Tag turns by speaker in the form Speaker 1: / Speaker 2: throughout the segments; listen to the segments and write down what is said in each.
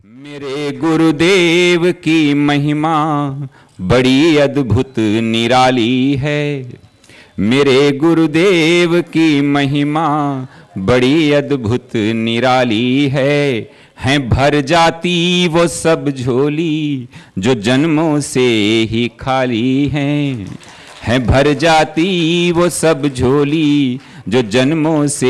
Speaker 1: मेरे गुरुदेव की महिमा बड़ी अद्भुत निराली है। मेरे गुरुदेव की महिमा बड़ी अद्भुत निराली है भर जाती वो सब झोली जो जन्मों से ही खाली है भर जाती वो सब झोली जो जन्मों से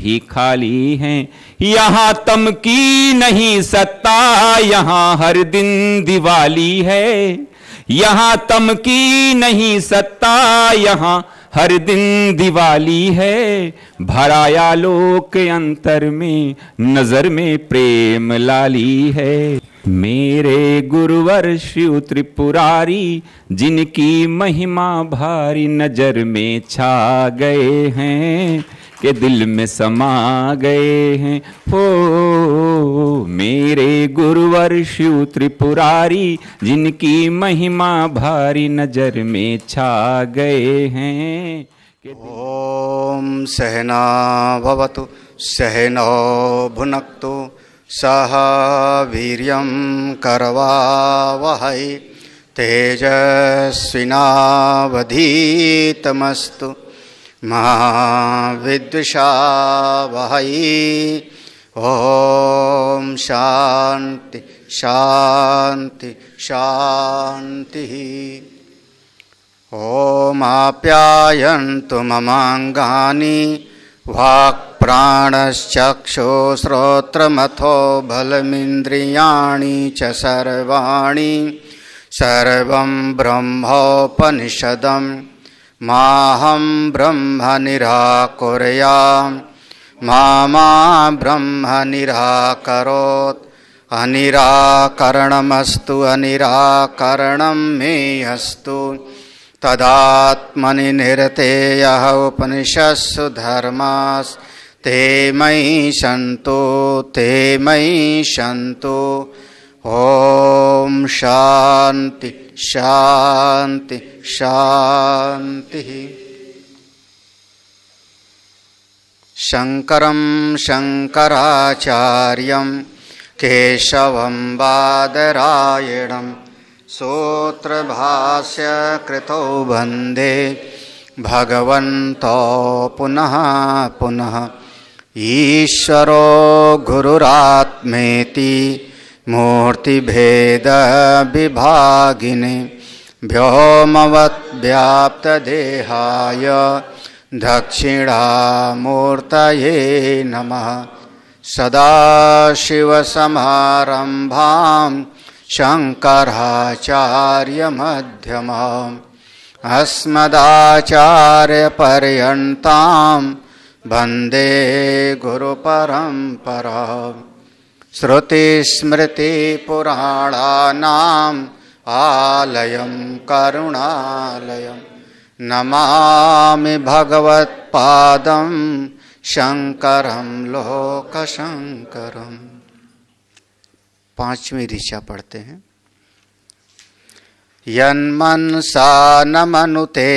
Speaker 1: ही खाली हैं। यहाँ तम की नहीं सत्ता, यहाँ हर दिन दिवाली है। यहाँ तम की नहीं सत्ता, यहाँ हर दिन दिवाली है। भराया लोक अंतर में, नजर में प्रेम लाली है। मेरे गुरुवर शिव त्रिपुरारी, जिनकी महिमा भारी नजर में छा गए हैं के दिल में समा गए हैं। हो मेरे गुरुवर शिव त्रिपुरारी, जिनकी महिमा भारी नजर में छा गए हैं।
Speaker 2: ओम सहना भवतु सहनौ भुनक्तु सह वीर्यं करवावहै तेजस्विनावधीतमस्तु मा विद्विषावहै। ओम शांति शांति शांति। ओम आप्यायन्तु ममाङ्गानि वाक्प्राणश्चक्षुश्रोत्रमथो बलमिन्द्रियाणि च सर्वाणि। सर्वं ब्रह्मोपनिषदं माहं ब्रह्म निराकुर्याम् मा ब्रह्म निराकरोत्। अनिराकरणमस्तु अनिराकरणं मे अस्तु। तदात्मनि निरतेयः उपनिषत्सु धर्मास्ते मयि सन्तु ते मयि सन्तु। ओम शांति शांति शांति। शंकरं शंकराचार्यं केशवं बादरायणं सूत्रभाष्य कृतौ वन्दे भगवन्तो पुनः पुनः। ईश्वरो गुरुरात्मेति मूर्तिभेद विभागिने व्योमवद्व्याप्तदेहाय दक्षिणामूर्तये नमः। सदाशिवसमारम्भां शङ्कराचार्यमध्यमाम् अस्मदाचार्यपर्यन्तां वन्दे गुरुपरम्पराम्। श्रुतिस्मृतिपुराणानाम् आलयं करुणालयं नमामि भगवत्पादं शंकरं लोकशंकरम्। पांचवी ऋचा पढ़ते हैं। यन्मनसा न मनुते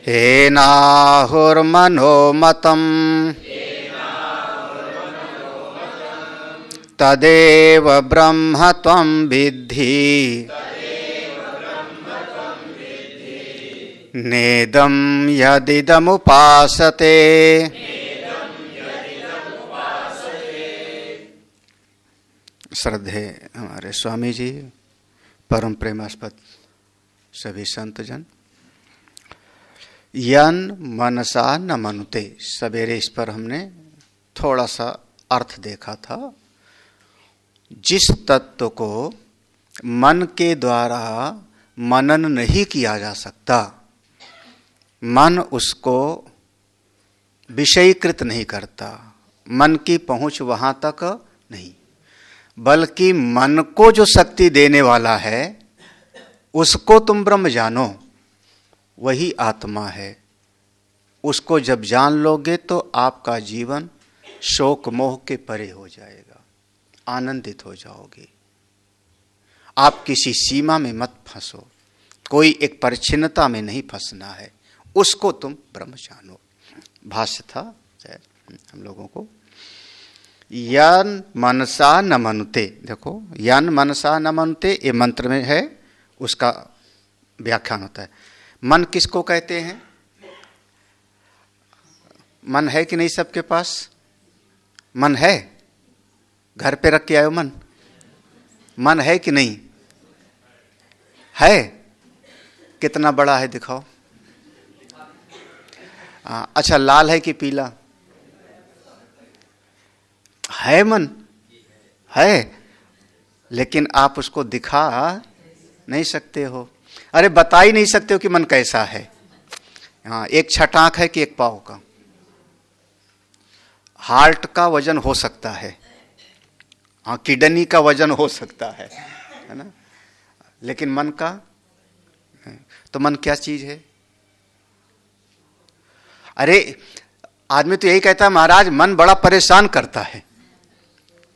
Speaker 2: येनाहुर्मनोमतम् तदेव ब्रह्म त्वं विद्धि। नेदं यदिदमुपासते श्रद्धे हमारे स्वामी जी, परम प्रेमास्पद सभी संतजन। यन मनसा न मनुते, सवेरे इस पर हमने थोड़ा सा अर्थ देखा था। जिस तत्व को मन के द्वारा मनन नहीं किया जा सकता, मन उसको विषयीकृत नहीं करता, मन की पहुंच वहां तक नहीं, बल्कि मन को जो शक्ति देने वाला है उसको तुम ब्रह्म जानो, वही आत्मा है। उसको जब जान लोगे तो आपका जीवन शोक मोह के परे हो जाएगा, आनंदित हो जाओगे। आप किसी सीमा में मत फंसो, कोई एक परिच्छिन्नता में नहीं फंसना है, उसको तुम ब्रह्म जानो। भाष्य था हम लोगों को। यन मनसा न मनुते, देखो यन मनसा न मनुते ये मंत्र में है, उसका व्याख्यान होता है। मन किसको कहते हैं? मन है कि नहीं सबके पास? मन है? घर पे रख के आयो मन? मन है कि नहीं है? कितना बड़ा है दिखाओ। अच्छा, लाल है कि पीला है? मन है, लेकिन आप उसको दिखा नहीं सकते हो। अरे बता ही नहीं सकते हो कि मन कैसा है। हाँ, एक छटाक है कि एक पाव का। हार्ट का वजन हो सकता है, हाँ किडनी का वजन हो सकता है ना, लेकिन मन का? तो मन क्या चीज है? अरे आदमी तो यही कहता है महाराज मन बड़ा परेशान करता है,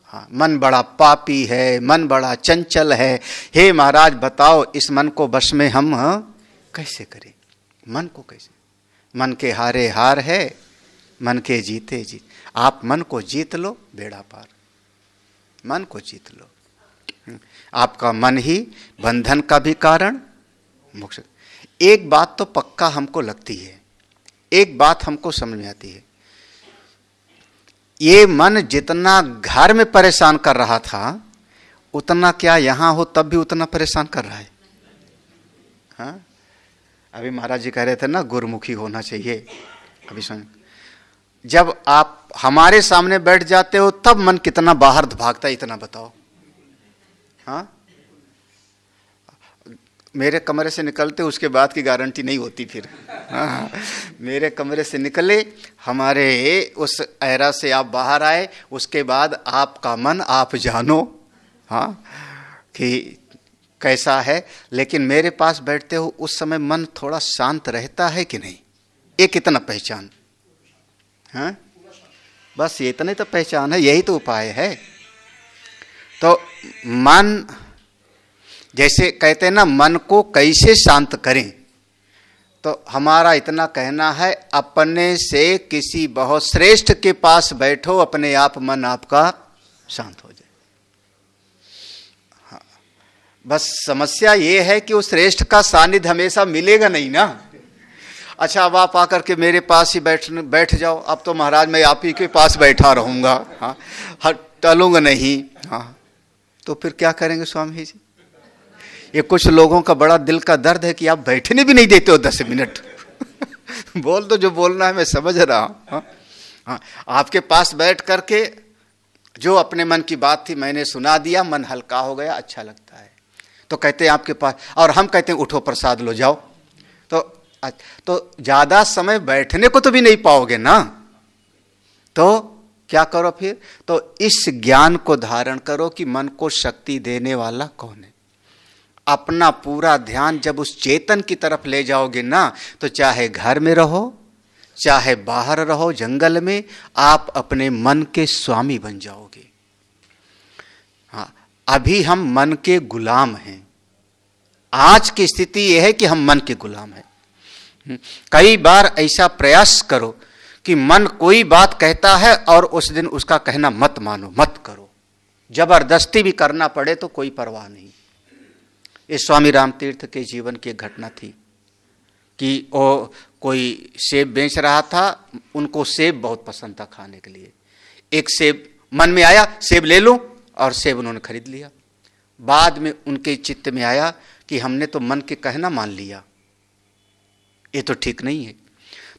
Speaker 2: हाँ मन बड़ा पापी है, मन बड़ा चंचल है। हे महाराज बताओ इस मन को वश में हम कैसे करें? मन को कैसे? मन के हारे हार है, मन के जीते जीत। आप मन को जीत लो, बेड़ा पार। मन को जीत लो, आपका मन ही बंधन का भी कारण, मोक्ष। एक बात तो पक्का हमको लगती है, एक बात हमको समझ में आती है, ये मन जितना घर में परेशान कर रहा था उतना क्या यहां हो तब भी उतना परेशान कर रहा है? हाँ? अभी महाराज जी कह रहे थे ना गुरुमुखी होना चाहिए। अभी सुन, जब आप हमारे सामने बैठ जाते हो तब मन कितना बाहर भागता है, इतना बताओ। हाँ, मेरे कमरे से निकलते उसके बाद की गारंटी नहीं होती फिर। हाँ, मेरे कमरे से निकले, हमारे उस एरा से आप बाहर आए, उसके बाद आपका मन आप जानो हाँ कि कैसा है। लेकिन मेरे पास बैठते हो उस समय मन थोड़ा शांत रहता है कि नहीं? ये कितना पहचान? हाँ, बस ये इतने तो पहचान है, यही तो उपाय है। तो मन, जैसे कहते हैं ना मन को कैसे शांत करें, तो हमारा इतना कहना है अपने से किसी बहुत श्रेष्ठ के पास बैठो, अपने आप मन आपका शांत हो जाए। हाँ, बस समस्या ये है कि उस श्रेष्ठ का सानिध्य हमेशा मिलेगा नहीं ना। अच्छा, अब आप आकर के मेरे पास ही बैठ जाओ, अब तो महाराज मैं आप ही के पास बैठा रहूंगा, हाँ टलूंगा नहीं। हाँ, तो फिर क्या करेंगे स्वामी जी? ये कुछ लोगों का बड़ा दिल का दर्द है कि आप बैठने भी नहीं देते हो 10 मिनट। बोल दो जो बोलना है, मैं समझ रहा हूं। हाँ, आपके पास बैठ करके जो अपने मन की बात थी मैंने सुना दिया, मन हल्का हो गया, अच्छा लगता है। तो कहते हैं आपके पास, और हम कहते हैं उठो प्रसाद लो जाओ। तो ज्यादा समय बैठने को तो भी नहीं पाओगे ना, तो क्या करो फिर? तो इस ज्ञान को धारण करो कि मन को शक्ति देने वाला कौन है। अपना पूरा ध्यान जब उस चेतन की तरफ ले जाओगे ना, तो चाहे घर में रहो चाहे बाहर रहो जंगल में, आप अपने मन के स्वामी बन जाओगे। हाँ, अभी हम मन के गुलाम हैं। आज की स्थिति यह है कि हम मन के गुलाम हैं। कई बार ऐसा प्रयास करो कि मन कोई बात कहता है और उस दिन उसका कहना मत मानो, मत करो। जबरदस्ती भी करना पड़े तो कोई परवाह नहीं। ये स्वामी रामतीर्थ के जीवन की एक घटना थी कि वो कोई सेब बेच रहा था, उनको सेब बहुत पसंद था खाने के लिए। एक सेब मन में आया, सेब ले लूं, और सेब उन्होंने खरीद लिया। बाद में उनके चित्त में आया कि हमने तो मन के कहना मान लिया, ये तो ठीक नहीं है।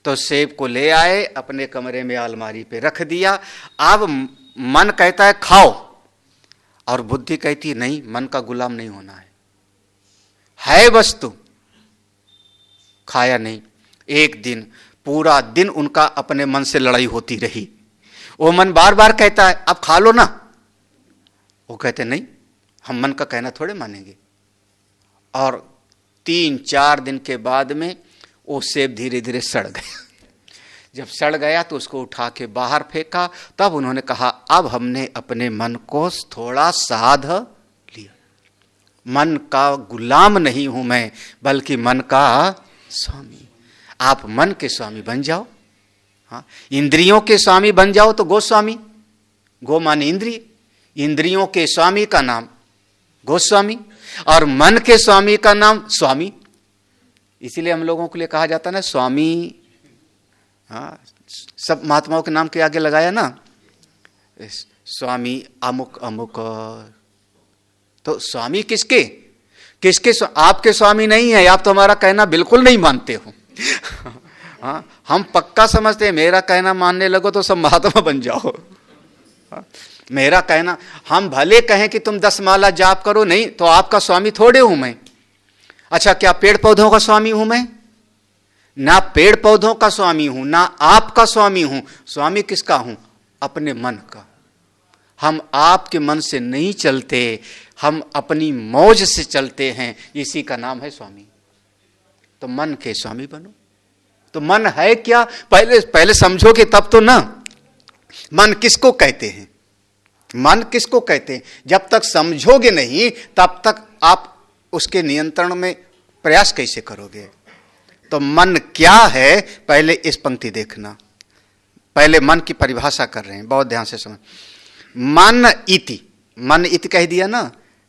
Speaker 2: तो सेब को ले आए, अपने कमरे में अलमारी पे रख दिया। अब मन कहता है खाओ, और बुद्धि कहती है नहीं, मन का गुलाम नहीं होना है वस्तु। खाया नहीं। एक दिन पूरा दिन उनका अपने मन से लड़ाई होती रही। वो मन बार बार कहता है अब खा लो ना, वो कहते नहीं, हम मन का कहना थोड़े मानेंगे। और 3-4 दिन के बाद में वो सेब धीरे धीरे सड़ गया। जब सड़ गया तो उसको उठा के बाहर फेंका। तब उन्होंने कहा अब हमने अपने मन को थोड़ा साध लिया। मन का गुलाम नहीं हूं मैं, बल्कि मन का स्वामी। आप मन के स्वामी बन जाओ। हाँ, इंद्रियों के स्वामी बन जाओ तो गोस्वामी, गो माने इंद्रिय, इंद्रियों के स्वामी का नाम गोस्वामी और मन के स्वामी का नाम स्वामी। इसीलिए हम लोगों के लिए कहा जाता है ना स्वामी। हाँ, सब महात्माओं के नाम के आगे लगाया ना स्वामी अमुक अमुक। तो स्वामी किसके किसके? आपके स्वामी नहीं है, आप तो हमारा कहना बिल्कुल नहीं मानते हो। हाँ, हम पक्का समझते हैं मेरा कहना मानने लगो तो सब महात्मा बन जाओ। हाँ, मेरा कहना, हम भले कहें कि तुम 10 माला जाप करो, नहीं तो आपका स्वामी थोड़े हूं मैं। अच्छा, क्या पेड़ पौधों का स्वामी हूं मैं? ना पेड़ पौधों का स्वामी हूं, ना आपका स्वामी हूं। स्वामी किसका हूं? अपने मन का। हम आपके मन से नहीं चलते, हम अपनी मौज से चलते हैं, इसी का नाम है स्वामी। तो मन के स्वामी बनो। तो मन है क्या? पहले समझोगे तब तो ना। मन किसको कहते हैं? मन किसको कहते हैं? जब तक समझोगे नहीं तब तक आप उसके नियंत्रण में प्रयास कैसे करोगे? तो मन क्या है, पहले इस पंक्ति देखना। पहले मन की परिभाषा कर रहे हैं, बहुत ध्यान से समझ। मन इति, मन इति कह दिया ना,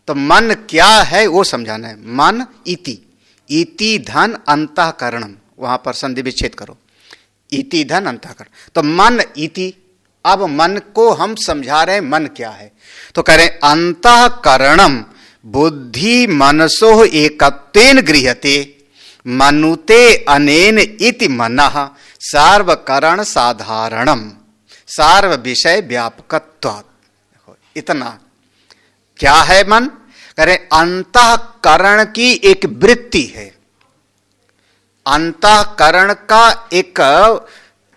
Speaker 2: तो मन क्या है वो समझाना है। मन इति, इति धन अंतःकरणम, वहां पर संधि विच्छेद करो, इति धन अंतःकरण। तो मन इति, अब मन को हम समझा रहे हैं मन क्या है। तो कह रहे अंतःकरणम बुद्धि मनसो एकत्वेन गृह्यते मनुते अनेन इति मनः सार्वकरण साधारणम सार्व विषय व्यापकत्वात्। इतना क्या है मन? करें अंतःकरण की एक वृत्ति है, अंतःकरण का एक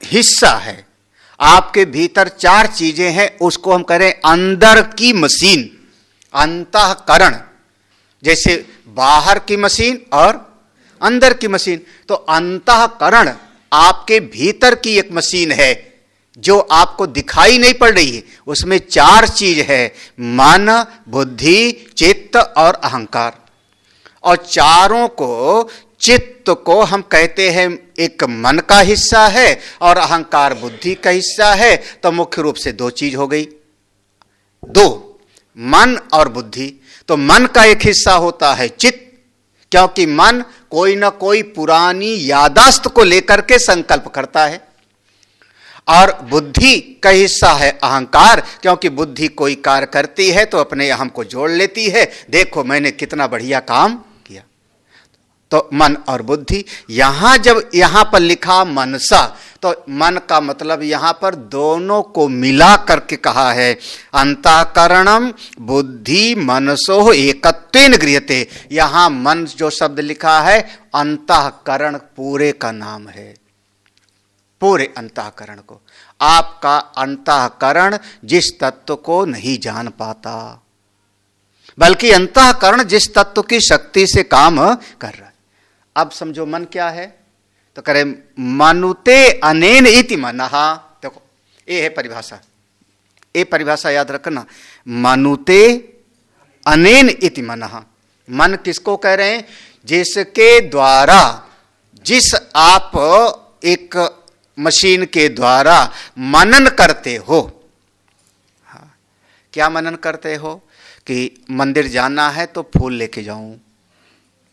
Speaker 2: हिस्सा है। आपके भीतर 4 चीजें हैं, उसको हम करें अंदर की मशीन, अंतःकरण। जैसे बाहर की मशीन और अंदर की मशीन। तो अंतःकरण आपके भीतर की एक मशीन है जो आपको दिखाई नहीं पड़ रही है। उसमें 4 चीज है, मन, बुद्धि, चित्त और अहंकार। और चारों को, चित्त को हम कहते हैं एक मन का हिस्सा है और अहंकार बुद्धि का हिस्सा है। तो मुख्य रूप से 2 चीज हो गई, 2, मन और बुद्धि। तो मन का एक हिस्सा होता है चित्त, क्योंकि मन कोई ना कोई पुरानी यादाश्त को लेकर के संकल्प करता है। और बुद्धि का हिस्सा है अहंकार, क्योंकि बुद्धि कोई कार्य करती है तो अपने अहम को जोड़ लेती है, देखो मैंने कितना बढ़िया काम किया। तो मन और बुद्धि। जब यहां पर लिखा मनसा, तो मन का मतलब यहां पर दोनों को मिला करके कहा है। अंतःकरणम बुद्धि मनसो एकत्वेन गृह्यते। यहां मन जो शब्द लिखा है, अंतःकरण पूरे का नाम है, पूरे अंतःकरण को। आपका अंतःकरण जिस तत्व को नहीं जान पाता, बल्कि अंतःकरण जिस तत्व की शक्ति से काम कर रहा है। अब समझो मन क्या है, तो करे मनुते अनेन इति मनः। देखो ये है परिभाषा, ये परिभाषा याद रखना, मनुते अनेन इति मनः। मन किसको कह रहे हैं? जिसके द्वारा, जिस आप एक मशीन के द्वारा मनन करते हो। हाँ, क्या मनन करते हो? कि मंदिर जाना है तो फूल लेके जाऊं,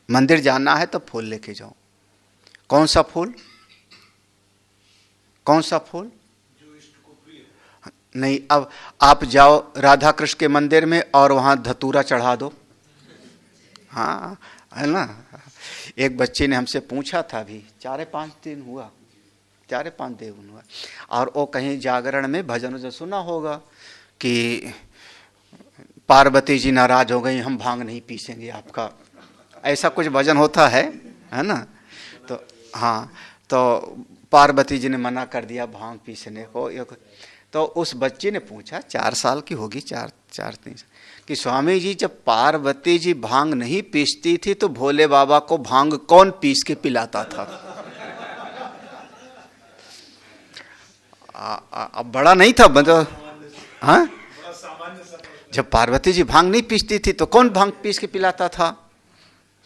Speaker 2: मंदिर जाना है तो फूल लेके जाऊं। कौन सा फूल? कौन सा फूल? नहीं, अब आप जाओ राधा कृष्ण के मंदिर में और वहां धतूरा चढ़ा दो। हाँ है ना। एक बच्चे ने हमसे पूछा था, अभी 4-5 दिन हुआ, 4-5 दिन हुआ, और वो कहीं जागरण में भजन सुना होगा कि पार्वती जी नाराज हो गई, हम भांग नहीं पीसेंगे आपका, ऐसा कुछ भजन होता है ना। तो हाँ, तो पार्वती जी ने मना कर दिया भांग पीसने को। तो उस बच्चे ने पूछा, 4 साल की होगी, 4-3 कि स्वामी जी जब पार्वती जी भांग नहीं पीसती थी तो भोले बाबा को भांग कौन पीस के पिलाता था? अब बड़ा नहीं था मतलब, हाँ, जब पार्वती जी भांग नहीं पीसती थी तो कौन भांग पीस के पिलाता था?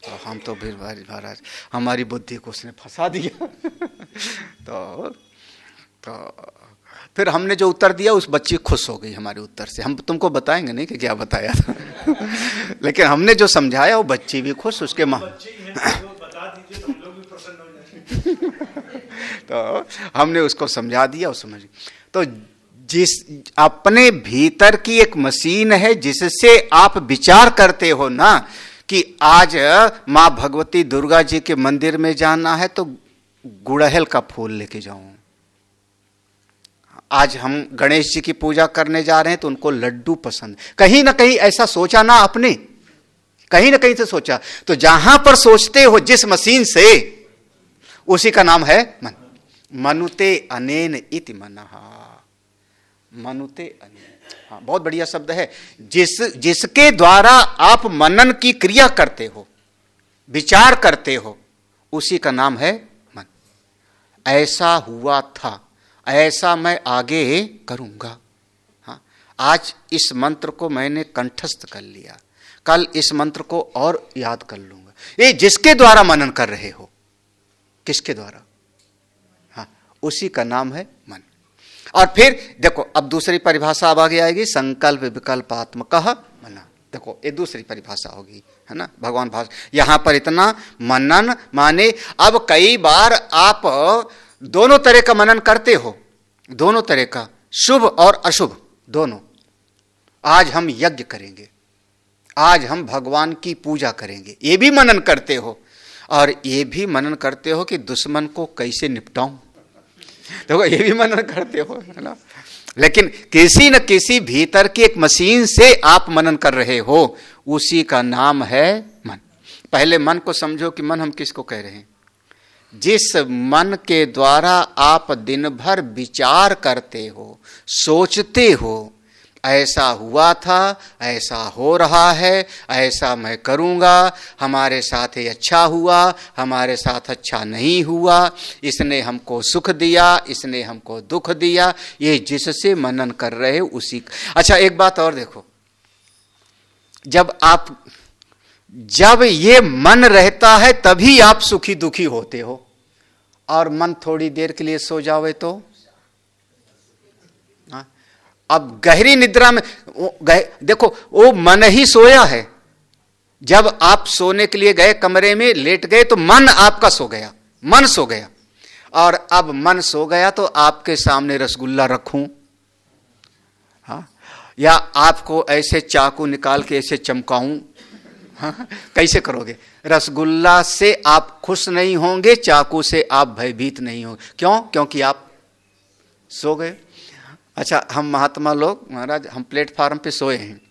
Speaker 2: तो हम तो फिर महाराज हमारी बुद्धि को उसने फंसा दिया। तो फिर हमने जो उत्तर दिया उस बच्ची खुश हो गई हमारे उत्तर से। हम तुमको बताएंगे नहीं कि क्या बताया था लेकिन हमने जो समझाया वो बच्ची भी खुश, उसके माँ तो हमने उसको समझा दिया, वो समझ। तो जिस अपने भीतर की एक मशीन है जिससे आप विचार करते हो ना कि आज माँ भगवती दुर्गा जी के मंदिर में जाना है तो गुड़हल का फूल लेके जाऊं, आज हम गणेश जी की पूजा करने जा रहे हैं तो उनको लड्डू पसंद। कहीं ना कहीं ऐसा सोचा ना आपने, कहीं ना कहीं से सोचा। तो जहां पर सोचते हो जिस मशीन से, उसी का नाम है मन। मनुते अनेन इति मनहा, मनुते अनेन। हाँ, बहुत बढ़िया शब्द है। जिसके द्वारा आप मनन की क्रिया करते हो, विचार करते हो, उसी का नाम है मन। ऐसा हुआ था, ऐसा मैं आगे करूंगा। हाँ, आज इस मंत्र को मैंने कंठस्थ कर लिया, कल इस मंत्र को और याद कर लूंगा। ये जिसके द्वारा मनन कर रहे हो, किसके द्वारा? हाँ, उसी का नाम है मन। और फिर देखो, अब दूसरी परिभाषा अब आगे आएगी, संकल्प विकल्पात्मकः मनः। देखो ये दूसरी परिभाषा होगी, है ना, भगवान भाषा। यहां पर इतना मनन माने, अब कई बार आप दोनों तरह का मनन करते हो, दोनों तरह का, शुभ और अशुभ दोनों। आज हम यज्ञ करेंगे, आज हम भगवान की पूजा करेंगे, ये भी मनन करते हो। और ये भी मनन करते हो कि दुश्मन को कैसे निपटाऊं, देखो ये भी मनन करते हो, है ना। लेकिन किसी न किसी भीतर की एक मशीन से आप मनन कर रहे हो, उसी का नाम है मन। पहले मन को समझो कि मन हम किसको कह रहे हैं। जिस मन के द्वारा आप दिन भर विचार करते हो, सोचते हो, ऐसा हुआ था, ऐसा हो रहा है, ऐसा मैं करूंगा, हमारे साथ ये अच्छा हुआ, हमारे साथ अच्छा नहीं हुआ, इसने हमको सुख दिया, इसने हमको दुख दिया, ये जिससे मनन कर रहे हो उसी। अच्छा एक बात और देखो, जब ये मन रहता है तभी आप सुखी दुखी होते हो, और मन थोड़ी देर के लिए सो जावे तो, अब गहरी निद्रा में देखो वो मन ही सोया है। जब आप सोने के लिए गए, कमरे में लेट गए, तो मन आपका सो गया, मन सो गया। और अब मन सो गया तो आपके सामने रसगुल्ला रखूं, हाँ, या आपको ऐसे चाकू निकाल के ऐसे चमकाऊं, हाँ, कैसे करोगे? रसगुल्ला से आप खुश नहीं होंगे, चाकू से आप भयभीत नहीं होंगे। क्यों? क्योंकि आप सो गए। अच्छा, हम महात्मा लोग, महाराज हम प्लेटफार्म पे सोए हैं,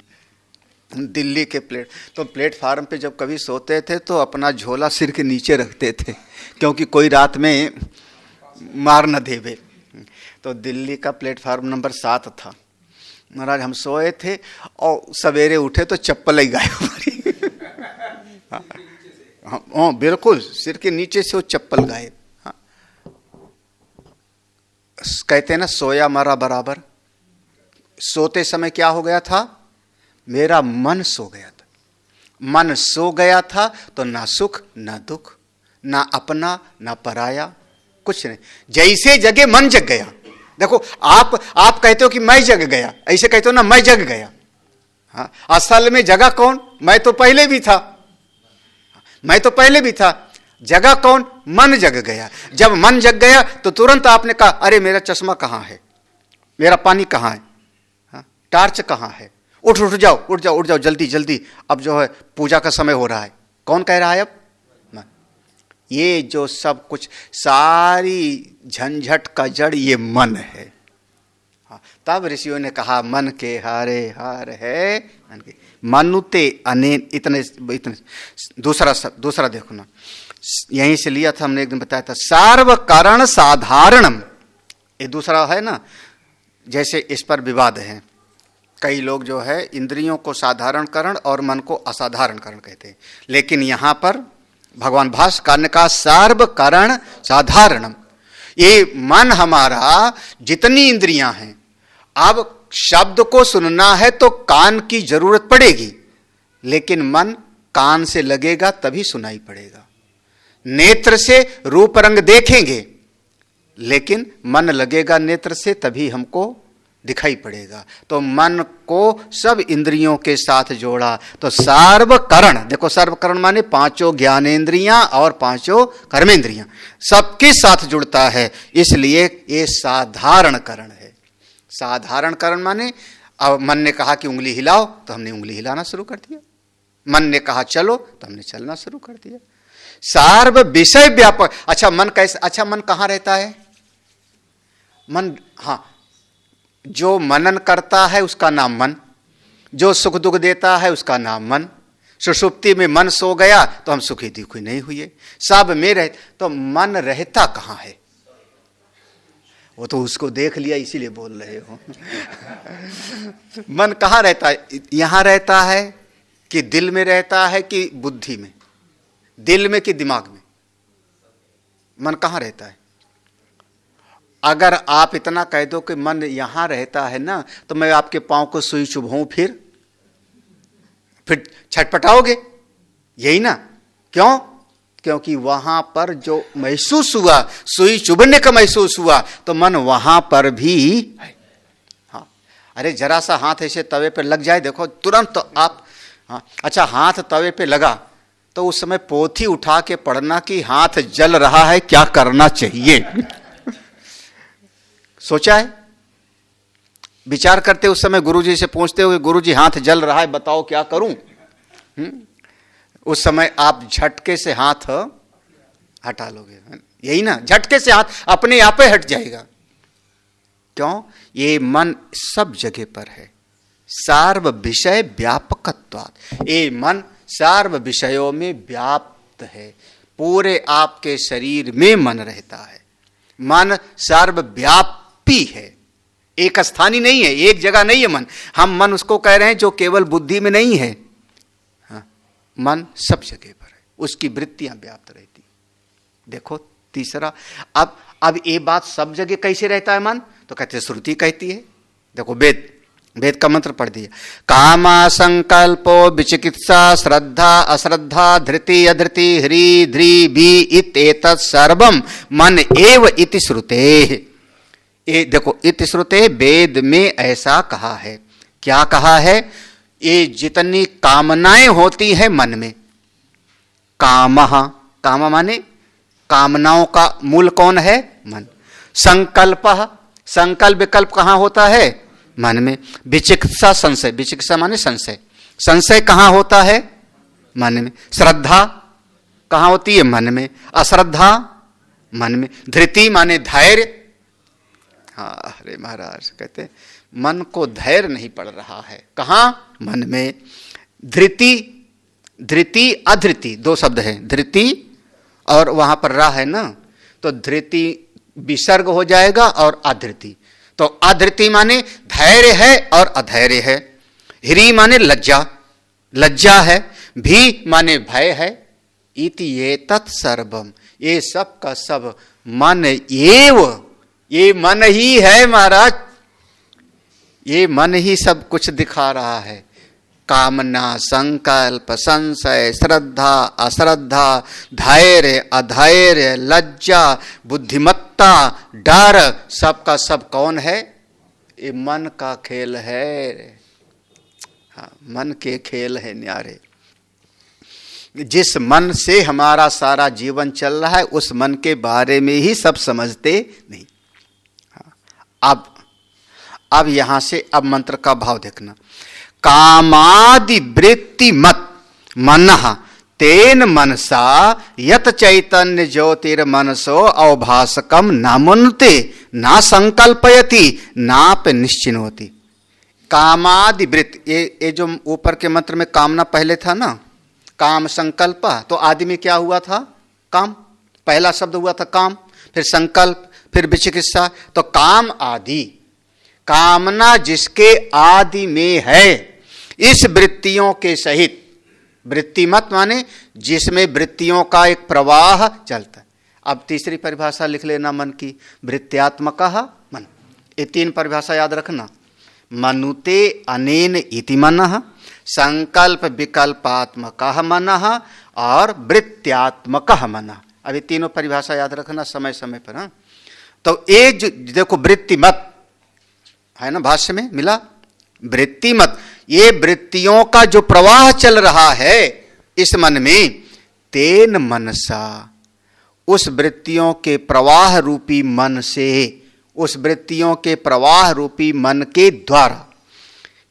Speaker 2: दिल्ली के तो प्लेटफार्म पे जब कभी सोते थे तो अपना झोला सिर के नीचे रखते थे, क्योंकि कोई रात में मार न देवे। तो दिल्ली का प्लेटफार्म नंबर 7 था महाराज, हम सोए थे और सवेरे उठे तो चप्पल ही गायब हमारी। हाँ बिल्कुल, सिर के नीचे से वो चप्पल गायब। कहते हैं ना, सोया मरा बराबर। सोते समय क्या हो गया था? मेरा मन सो गया था। मन सो गया था तो ना सुख ना दुख, ना अपना ना पराया, कुछ नहीं। जैसे जगे मन जग गया। देखो आप कहते हो कि मैं जग गया, ऐसे कहते हो ना, मैं जग गया। हाँ, असल में जगह कौन? मैं तो पहले भी था, मैं तो पहले भी था। जगह कौन? मन जग गया। जब मन जग गया तो तुरंत आपने कहा, अरे मेरा चश्मा कहां है, मेरा पानी कहां है, हाँ, टार्च कहां है, उठ जाओ जल्दी जल्दी, अब जो है पूजा का समय हो रहा है। कौन कह रहा है? अब मन। ये जो सब कुछ सारी झंझट का जड़ ये मन है। हाँ, तब ऋषियों ने कहा मन के हारे हार है मन के। मनुते अनेन, इतने दूसरा देखो ना, यहीं से लिया था हमने, एक दिन बताया था। सार्व कारण साधारणम, ये दूसरा है ना। जैसे इस पर विवाद है, कई लोग जो है इंद्रियों को साधारण करण और मन को असाधारण करण कहते हैं, लेकिन यहां पर भगवान भाष्यकार ने कहा सार्व कारण साधारणम। ये मन हमारा जितनी इंद्रियां हैं, अब शब्द को सुनना है तो कान की जरूरत पड़ेगी, लेकिन मन कान से लगेगा तभी सुनाई पड़ेगा। नेत्र से रूप रंग देखेंगे, लेकिन मन लगेगा नेत्र से तभी हमको दिखाई पड़ेगा। तो मन को सब इंद्रियों के साथ जोड़ा तो सर्वकरण, देखो सर्वकरण माने पांचों ज्ञानेंद्रियां और पांचों कर्मेंद्रियां सबके साथ जुड़ता है, इसलिए ये साधारण करण है। साधारण करण माने अब मन ने कहा कि उंगली हिलाओ तो हमने उंगली हिलाना शुरू कर दिया, मन ने कहा चलो तो हमने चलना शुरू कर दिया। सार्व विषय व्यापक। अच्छा मन कैसे, अच्छा मन कहां रहता है? मन, हाँ, जो मनन करता है उसका नाम मन, जो सुख दुख देता है उसका नाम मन। सुषुप्ति में मन सो गया तो हम सुखी दुखी नहीं हुए, सब में रहे। तो मन रहता कहां है? वो तो उसको देख लिया इसीलिए बोल रहे हो। मन कहां रहता है? यहां रहता है कि दिल में रहता है कि बुद्धि में, दिल में कि दिमाग में? मन कहां रहता है? अगर आप इतना कह दो कि मन यहां रहता है ना, तो मैं आपके पांव को सुई चुभाऊं फिर छटपटाओगे, यही ना? क्यों? क्योंकि वहां पर जो महसूस हुआ, सुई चुभने का महसूस हुआ, तो मन वहां पर भी है। हाँ, अरे जरा सा हाथ ऐसे तवे पे लग जाए, देखो तुरंत तो आप, हाँ, अच्छा हाथ तवे पे लगा तो उस समय पोथी उठा के पढ़ना कि हाथ जल रहा है, क्या करना चाहिए। सोचा है? विचार करते उस समय गुरुजी से पूछते हुए, गुरुजी हाथ जल रहा है बताओ क्या करूं? उस समय आप झटके से हाथ हटा लोगे, यही ना? झटके से हाथ अपने आप हट जाएगा। क्यों? ये मन सब जगह पर है। सार्व विषय व्यापकत्वात्, ये मन सार्व विषयों में व्याप्त है, पूरे आपके शरीर में मन रहता है। मन सर्वव्यापी है, एक स्थानीय नहीं है, एक जगह नहीं है मन। हम मन उसको कह रहे हैं जो केवल बुद्धि में नहीं है, हाँ, मन सब जगह पर है, उसकी वृत्तियां व्याप्त रहती। देखो तीसरा, अब ये बात सब जगह कैसे रहता है मन? तो कहते श्रुति कहती है। देखो वेद का मंत्र पढ़ दिया, कामा संकल्पो विचिकित्सा श्रद्धा अश्रद्धा धृति अधृति ह्री ध्री भी इत्येतत् सर्वं मन एव इति श्रुते। ये देखो इति श्रुते, वेद में ऐसा कहा है। क्या कहा है? ये जितनी कामनाएं होती है मन में, काम माने कामनाओं का मूल कौन है? मन। संकल्प विकल्प कहां होता है? मन में। विचिकित्सा संशय, विचिकित्सा माने संशय, संशय कहां होता है? मन में। श्रद्धा कहां होती है? मन में। अश्रद्धा मन में। धृति माने धैर्य। हाँ, अरे महाराज कहते मन को धैर्य नहीं पड़ रहा है, कहां? मन में। धृति अधृति दो शब्द है, धृति और वहां पर रा है ना, तो धृति विसर्ग हो जाएगा और अधृति। तो अधृति माने धैर्य है और अधैर्य है। ह्री माने लज्जा है। भी माने भय है। इति ये तत्सर्वम, ये सब का सब मन एव, ये मन ही है महाराज, ये मन ही सब कुछ दिखा रहा है। कामना, संकल्प, संशय, श्रद्धा अश्रद्धा, धैर्य अधैर्य, लज्जा, बुद्धिमत्ता, डर, सबका सब कौन है? ये मन का खेल है। हाँ, मन के खेल है न्यारे। जिस मन से हमारा सारा जीवन चल रहा है, उस मन के बारे में ही सब समझते नहीं। हाँ, अब यहां से अब मंत्र का भाव देखना। कामादि वृत्ति मत मनः तेन मनसा यत चैतन्य ज्योतिर मनसो अवभासकम नामुन्ते ना संकल्पयति नाप निश्चिनोति। कामादि वृत्ति, ये जो ऊपर के मंत्र में कामना पहले था ना, काम संकल्प, तो आदि में क्या हुआ था? काम, पहला शब्द हुआ था काम, फिर संकल्प, फिर विचिकित्सा। तो काम आदि, कामना जिसके आदि में है, इस वृत्तियों के सहित, वृत्ति मत माने जिसमें वृत्तियों का एक प्रवाह चलता है। अब तीसरी परिभाषा लिख लेना मन की, वृत्त्यात्मक मन। ये तीन परिभाषा याद रखना। मनुते अनेन इति मनः, संकल्प विकल्पात्मक मनः और वृत्त्यात्मक मनः। अब ये तीनों परिभाषा याद रखना समय समय पर। हाँ, तो ये जो देखो वृत्ति मत है ना, भाष्य में मिला वृत्ति मत, ये वृत्तियों का जो प्रवाह चल रहा है इस मन में, तेन मनसा, उस वृत्तियों के प्रवाह रूपी मन से, उस वृत्तियों के प्रवाह रूपी मन के द्वारा,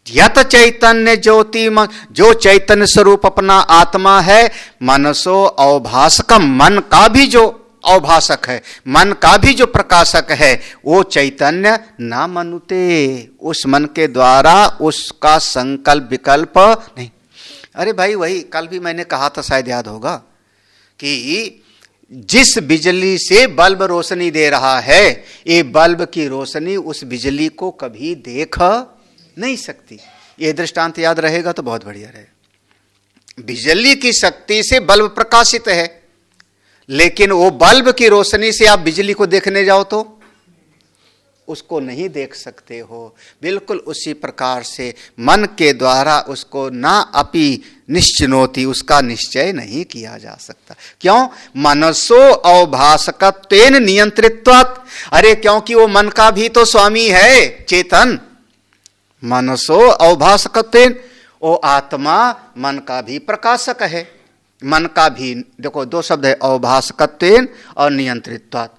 Speaker 2: यत चैतन्य ज्योति, जो चैतन्य स्वरूप अपना आत्मा है, मनसो अवभासकम, मन का भी जो अवभाषक है, मन का भी जो प्रकाशक है, वो चैतन्य ना मनुते, उस मन के द्वारा उसका संकल्प विकल्प नहीं। अरे भाई वही कल भी मैंने कहा था, शायद याद होगा, कि जिस बिजली से बल्ब रोशनी दे रहा है, ये बल्ब की रोशनी उस बिजली को कभी देख नहीं सकती। ये दृष्टांत याद रहेगा तो बहुत बढ़िया रहेगा। बिजली की शक्ति से बल्ब प्रकाशित है, लेकिन वो बल्ब की रोशनी से आप बिजली को देखने जाओ तो उसको नहीं देख सकते हो। बिल्कुल उसी प्रकार से मन के द्वारा उसको ना अपि निश्चिनोति, उसका निश्चय नहीं किया जा सकता। क्यों? मनसो अवभासकत्वेन नियंत्रित्वात्, अरे क्योंकि वो मन का भी तो स्वामी है, चेतन। मनसो अवभासकत्वेन, वो आत्मा मन का भी प्रकाशक है, मन का भी, देखो दो शब्द है, अवभासकत्वेन और नियंत्रित्वात्।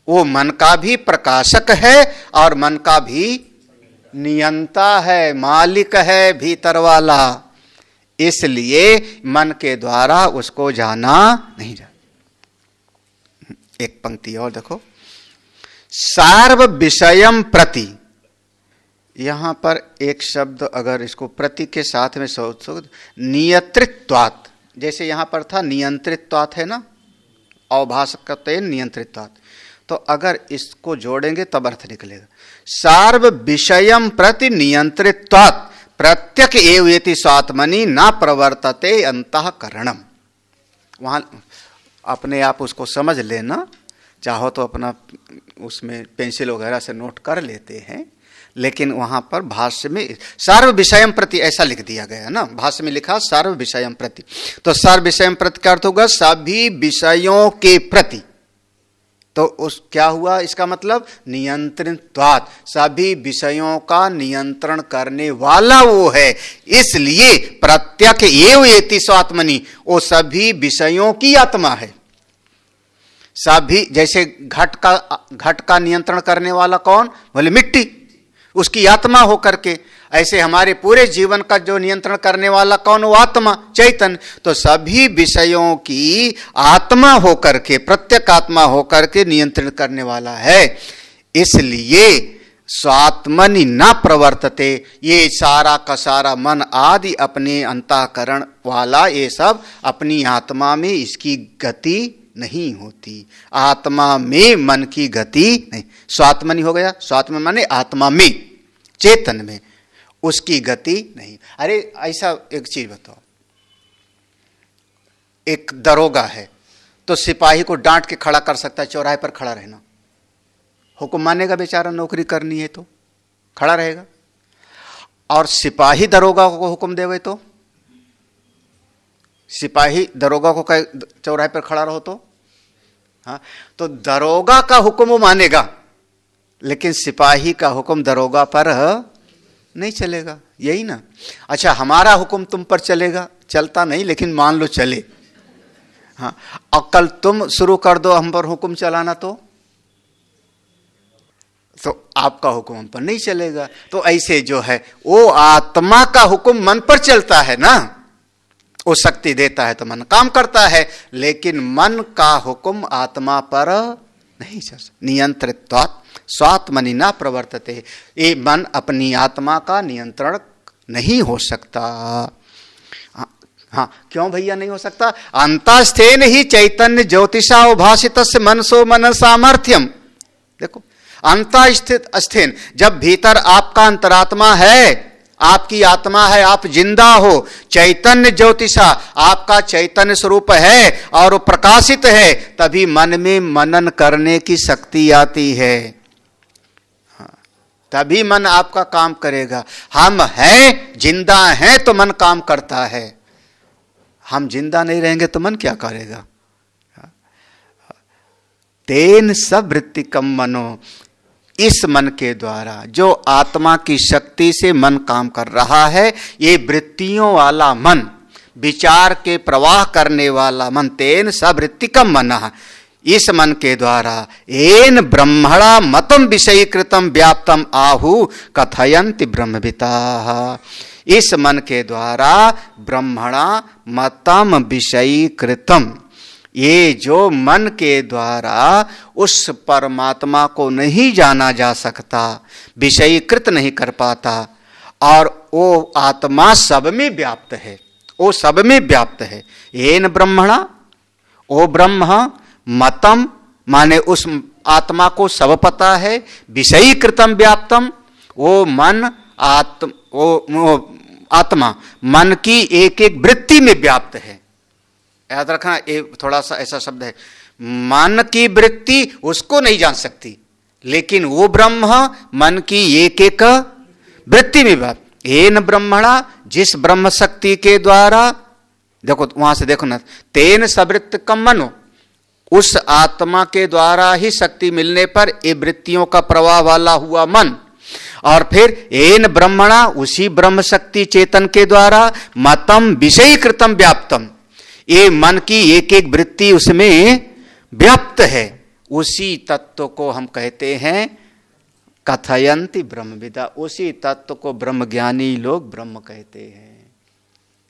Speaker 2: वो मन का भी प्रकाशक है और मन का भी नियंता है, मालिक है, भीतर वाला। इसलिए मन के द्वारा उसको जाना नहीं जाता। एक पंक्ति और देखो, सार्व विषयम प्रति, यहां पर एक शब्द अगर इसको प्रति के साथ में सोचो, नियंत्रित्वात्, जैसे यहां पर था नियंत्रित्वात् है ना, अवभासकत्वेन नियंत्रित्वात्, तो अगर इसको जोड़ेंगे तब अर्थ निकलेगा। सार्व विषयम प्रति नियंत्रित्वात् प्रत्यक एवेति स्वात्मनि न प्रवर्तते अंतःकरणम। वहां अपने आप उसको समझ लेना, चाहो तो अपना उसमें पेंसिल वगैरह से नोट कर लेते हैं, लेकिन वहां पर भाष्य में सर्व विषयम प्रति ऐसा लिख दिया गया ना, भाष्य में लिखा सर्व विषयम प्रति, तो सर्व विषयम प्रति का अर्थ होगा सभी विषयों के प्रति। तो उस क्या हुआ इसका मतलब, नियंत्रित्वात्, सभी विषयों का नियंत्रण करने वाला वो है, इसलिए प्रत्यक एव एति स्वात्मनि, वो सभी विषयों की आत्मा है। सभी, जैसे घट का नियंत्रण करने वाला कौन, बोले मिट्टी, उसकी आत्मा होकर के, ऐसे हमारे पूरे जीवन का जो नियंत्रण करने वाला कौन, वो आत्मा चैतन्य। तो सभी विषयों की आत्मा होकर के, प्रत्येक आत्मा होकर के नियंत्रण करने वाला है, इसलिए स्वात्मनि न प्रवर्तते, ये सारा का सारा मन आदि अपने अंतःकरण वाला ये सब अपनी आत्मा में इसकी गति नहीं होती, आत्मा में मन की गति नहीं। स्वात्मनि हो गया, स्वात्म माने आत्मा में, चेतन में, उसकी गति नहीं। अरे ऐसा एक चीज बताओ, एक दरोगा है तो सिपाही को डांट के खड़ा कर सकता है, चौराहे पर खड़ा रहना, हुक्म मानेगा बेचारा, नौकरी करनी है तो खड़ा रहेगा। और सिपाही दरोगा को हुक्म देवे तो, सिपाही दरोगा को कहे चौराहे पर खड़ा रहो तो, हाँ, तो दरोगा का हुक्म वो मानेगा, लेकिन सिपाही का हुक्म दरोगा पर नहीं चलेगा, यही ना। अच्छा, हमारा हुक्म तुम पर चलेगा, चलता नहीं लेकिन मान लो चले, हाँ, और कल तुम शुरू कर दो हम पर हुक्म चलाना तो आपका हुक्म हम पर नहीं चलेगा। तो ऐसे जो है वो आत्मा का हुक्म मन पर चलता है ना, वो शक्ति देता है तो मन काम करता है, लेकिन मन का हुक्म आत्मा पर नहीं चल। नियंत्रित्वात् स्वात्मनि न प्रवर्तते, ये मन अपनी आत्मा का नियंत्रण नहीं हो सकता। हाँ, क्यों भैया नहीं हो सकता? अंतस्थेन ही चैतन्य ज्योतिषा उभासित मनसो मन सामर्थ्यम। देखो, अंतस्थिन, जब भीतर आपका अंतरात्मा है, आपकी आत्मा है, आप जिंदा हो, चैतन्य ज्योतिषा, आपका चैतन्य स्वरूप है और वो प्रकाशित है, तभी मन में मनन करने की शक्ति आती है, तभी मन आपका काम करेगा। हम हैं, जिंदा हैं तो मन काम करता है, हम जिंदा नहीं रहेंगे तो मन क्या करेगा? तेन सवृत्तिकम मनो, इस मन के द्वारा जो आत्मा की शक्ति से मन काम कर रहा है, ये वृत्तियों वाला मन, विचार के प्रवाह करने वाला मन, तेन सवृत्तिकम मनः, इस मन के द्वारा एन ब्रह्मणा मतम विषयीकृतम व्याप्तम आहु कथयन्ति ब्रह्मविताः, इस मन के द्वारा ब्रह्मणा मतम विषयीकृतम, ये जो मन के द्वारा उस परमात्मा को नहीं जाना जा सकता, विषयीकृत नहीं कर पाता, और वो आत्मा सब में व्याप्त है, वो सब में व्याप्त है। एन ब्रह्मणा, ओ ब्रह्म, मतम माने उस आत्मा को सब पता है, विषयीकृतम व्याप्तम, वो मन आत्मा मन की एक एक वृत्ति में व्याप्त है। याद रखना, ये थोड़ा सा ऐसा शब्द है, मन की वृत्ति उसको नहीं जान सकती, लेकिन वो ब्रह्म मन की एक एक वृत्ति में व्याप्त। एन ब्रह्मणा, जिस ब्रह्म शक्ति के द्वारा, देखो वहां से देखो ना, तेन सवृत्तिकम मनो, उस आत्मा के द्वारा ही शक्ति मिलने पर ये वृत्तियों का प्रवाह वाला हुआ मन, और फिर एन ब्रह्मणा, उसी ब्रह्म शक्ति चेतन के द्वारा मतम विषयीकृतम व्याप्तम, ये मन की एक एक वृत्ति उसमें व्याप्त है, उसी तत्व को हम कहते हैं कथयन्ति ब्रह्मविदा, उसी तत्व को ब्रह्मज्ञानी लोग ब्रह्म कहते हैं।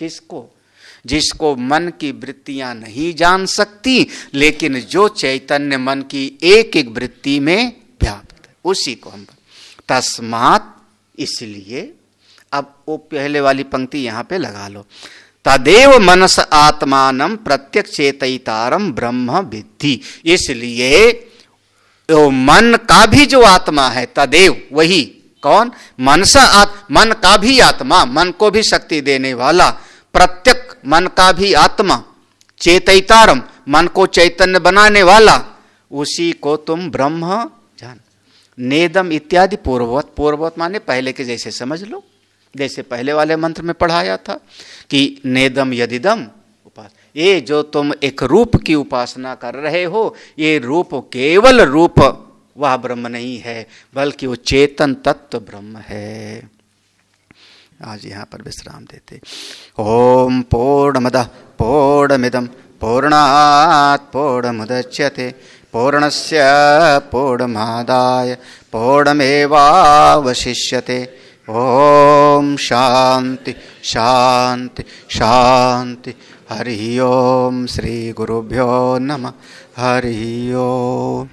Speaker 2: किसको? जिसको मन की वृत्तियां नहीं जान सकती, लेकिन जो चैतन्य मन की एक एक वृत्ति में व्याप्त, उसी को हम तस्मात्, इसलिए। अब वो पहले वाली पंक्ति यहां पे लगा लो, तदेव मनस आत्मानम प्रत्यक्ष चेतयितारम ब्रह्म विद्धि, इसलिए तो मन का भी जो आत्मा है, तदेव, वही कौन? मनसा मन का भी आत्मा, मन को भी शक्ति देने वाला, प्रत्यक मन का भी आत्मा, चेतयितारम, मन को चैतन्य बनाने वाला, उसी को तुम ब्रह्म जान। नेदम इत्यादि पूर्ववत, पूर्ववत माने पहले के जैसे समझ लो, जैसे पहले वाले मंत्र में पढ़ाया था कि नेदम यदिदम उपास, ये जो तुम एक रूप की उपासना कर रहे हो, ये रूप केवल रूप वह ब्रह्म नहीं है, बल्कि वो चेतन तत्व ब्रह्म है। आज यहाँ पर विश्राम देते। ओम पूर्णमदः पूर्णमिदं पूर्णात् पूर्णमुदच्यते पूर्णस्य पूर्णमादाय पूर्णमेवावशिष्यते। ओम शांति शांति शांति। हरि ओम। श्री गुरुभ्यो नमः। हरि ओम।